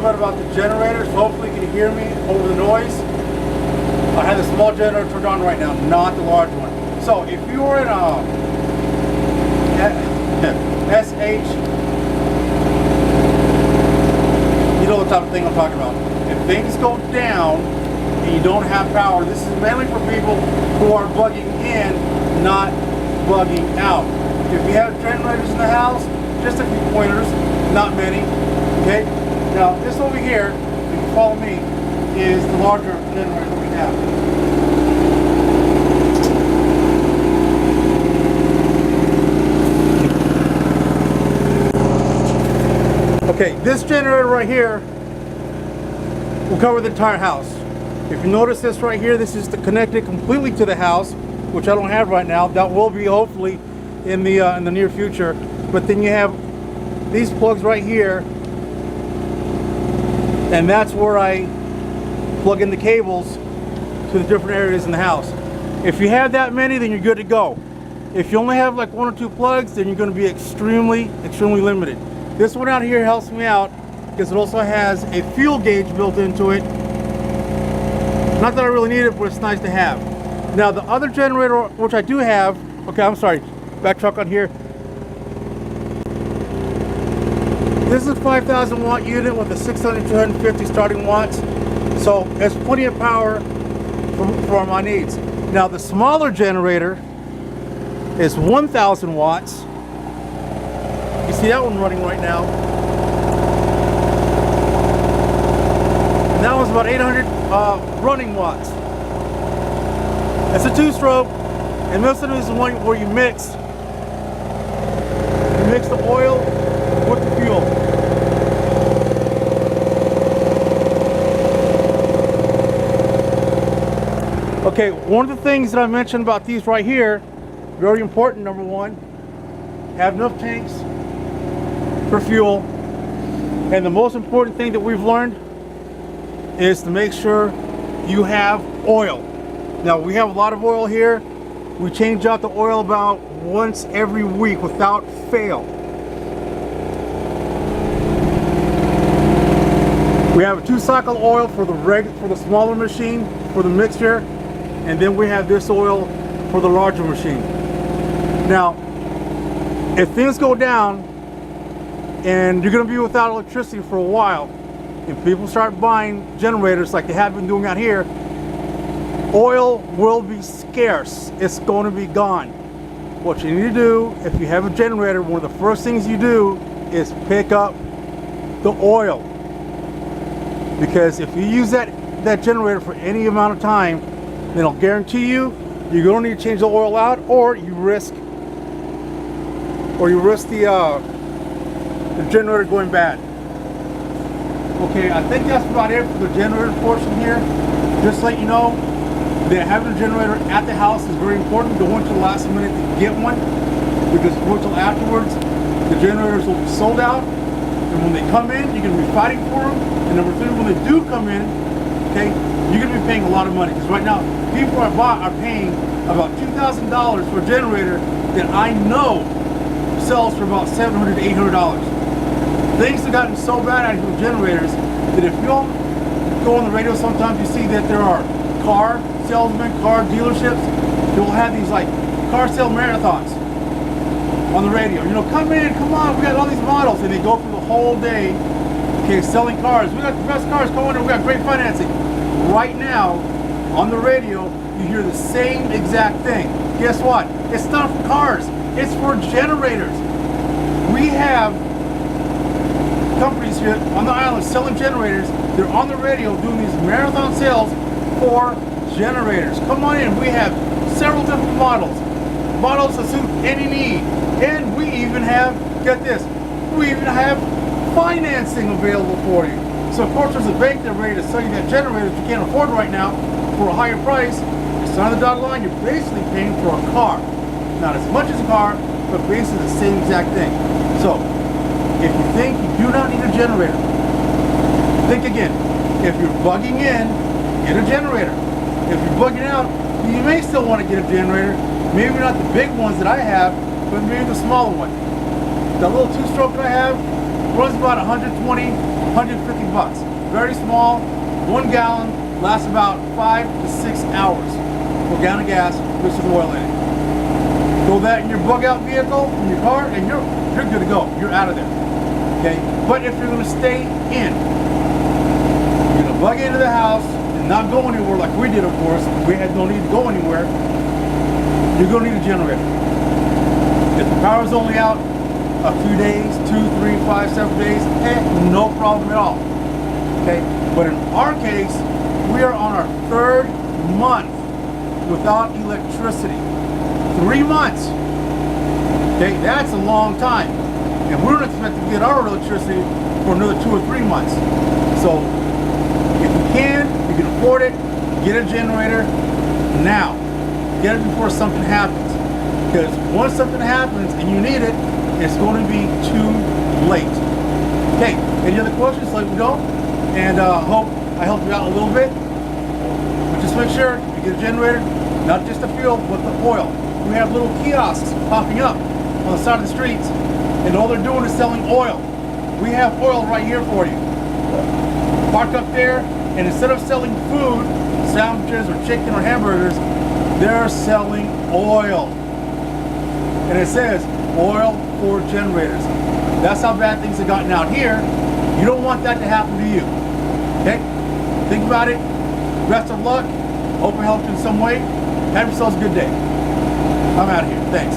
bit about the generators. Hopefully you can hear me over the noise. I have the small generator turned on right now, not the large one. So if you were in a SH, you know the type of thing I'm talking about. If things go down and you don't have power, this is mainly for people who are bugging in, not bugging out. If you have generators in the house, just a few pointers, not many. Okay? Now this over here, if you follow me, is the larger generator that we have. Okay, this generator right here will cover the entire house. If you notice this right here, this is connected completely to the house, which I don't have right now. That will be hopefully in the near future. But then you have these plugs right here, and that's where I plug in the cables to the different areas in the house. If you have that many, then you're good to go. If you only have like 1 or 2 plugs, then you're going to be extremely limited. This one out here helps me out because it also has a fuel gauge built into it. Not that I really need it, but it's nice to have. Now the other generator, which I do have, okay, I'm sorry, backtrack on here. This is a 5,000 watt unit with a 600 to 250 starting watts. So there's plenty of power for my needs. Now the smaller generator is 1,000 watts. You see that one running right now. And that one's about 800 running watts. It's a 2-stroke, and this one is the one where you mix the oil with the fuel. Okay, one of the things that I mentioned about these right here, very important, number one, have enough tanks for fuel. And the most important thing that we've learned is to make sure you have oil. Now we have a lot of oil here. We change out the oil about once every week without fail. We have a 2-cycle oil for the smaller machine, for the mixture, and then we have this oil for the larger machine. Now, if things go down and you're going to be without electricity for a while, if people start buying generators like they have been doing out here, oil will be scarce. It's going to be gone. What you need to do, if you have a generator, one of the first things you do is pick up the oil. Because if you use that generator for any amount of time, then I'll guarantee you, you're going to need to change the oil out, or you risk the generator going bad. Okay, I think that's about it for the generator portion here. Just to let you know that having a generator at the house is very important. Don't wait till the last minute to get one, because if you wait till afterwards, the generators will be sold out, and when they come in, you're going to be fighting for them. And number 3, when they do come in, okay, you're going to be paying a lot of money, because right now people are paying about $2,000 for a generator that I know sells for about $700 to $800. Things have gotten so bad out here with generators that if you don't go on the radio, sometimes you see that there are car salesmen, car dealerships that will have these like car sale marathons on the radio. You know, come in, come on, we got all these models, and they go through the whole day, okay, selling cars. We got the best cars going, and we got great financing. Right now, on the radio, you hear the same exact thing. Guess what? It's not for cars, it's for generators. We have companies here on the island selling generators. They're on the radio doing these marathon sales for generators. Come on in, we have several different models that suit any need. And we even have, get this, we even have financing available for you. So of course there's a bank that's ready to sell you that generator that you can't afford right now for a higher price. You sign the dotted line, you're basically paying for a car. Not as much as a car, but basically the same exact thing. So if you think you do not need a generator, think again. If you're bugging in, get a generator. If you're bugging out, you may still want to get a generator. Maybe not the big ones that I have, but maybe the smaller one. That little 2-stroke that I have, Runs about 120, 150 bucks. Very small, 1 gallon, lasts about 5 to 6 hours. For a gallon of gas with some oil in it. Throw that in your bug out vehicle, in your car, and you're good to go. You're out of there. Okay? But if you're gonna stay in, you're gonna bug into the house and not go anywhere like we did, of course. We had no need to go anywhere. You're gonna need a generator. If the power's only out a few days, 2, 3, 5, 7 days, no problem at all. Okay? But in our case, we are on our 3rd month without electricity. 3 months. Okay, that's a long time. And we don't expect to get our electricity for another 2 or 3 months. So if you can afford it, get a generator now. Get it before something happens. Because once something happens and you need it, it's going to be too late. Okay, any other questions? Let me know. And hope I helped you out a little bit. But just make sure you get a generator, not just the fuel, but the oil. We have little kiosks popping up on the side of the streets, and all they're doing is selling oil. We have oil right here for you. Park up there, and instead of selling food, sandwiches or chicken or hamburgers, they're selling oil. And it says oil for generators. That's how bad things have gotten out here. You don't want that to happen to you. Okay? Think about it. Best of luck. Hope it helped in some way. Have yourselves a good day. I'm out of here. Thanks.